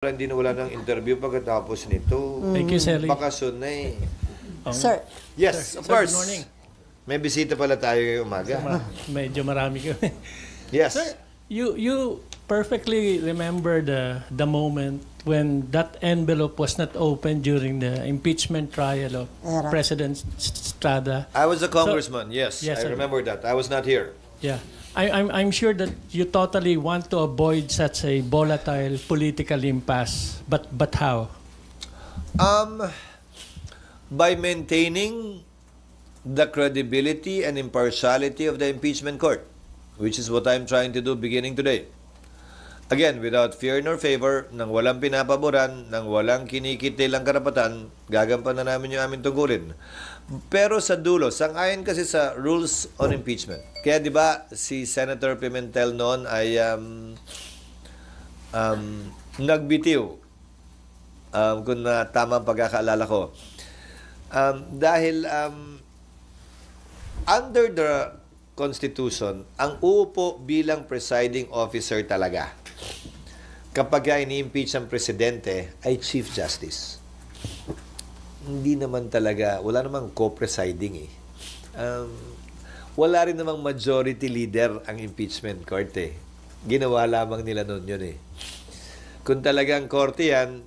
Hindi na wala ng interview pagkatapos nito. Thank you, Sally. Bakasyon na eh. Sir. Yes, Sir, of course. good morning. May bisita pala tayo ngayong umaga. Medyo marami kami. Yes. Sir, you perfectly remember the moment when that envelope was not opened during the impeachment trial of President Estrada. I was a congressman, yes. Yes, I sir. remember that. I was not here. Yeah. I'm sure that you totally want to avoid such a volatile political impasse. But how? By maintaining the credibility and impartiality of the impeachment court, which is what I'm trying to do beginning today. Again, without fear nor favor, nang walang pinapaboran, nang walang kinikitilang karapatan, gagampanan namin yung aming tungkulin. Pero sa dulo, sang-ayon kasi sa rules on impeachment. Kaya di ba si Senator Pimentel noon ay nagbitiw, kung tama ang pagkakaalala ko. Dahil under the Constitution, ang uupo bilang presiding officer talaga kapag ini-impeach ang presidente ay Chief Justice. Hindi naman talaga, wala namang co-presiding eh. Wala rin namang majority leader ang impeachment court eh. Ginawa lamang nila noon yun eh. Kung talagang korte yan,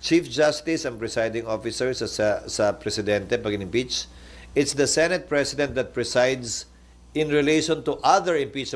Chief Justice ang presiding officer sa presidente pag in-impeach. It's the Senate President that presides in relation to other impeachable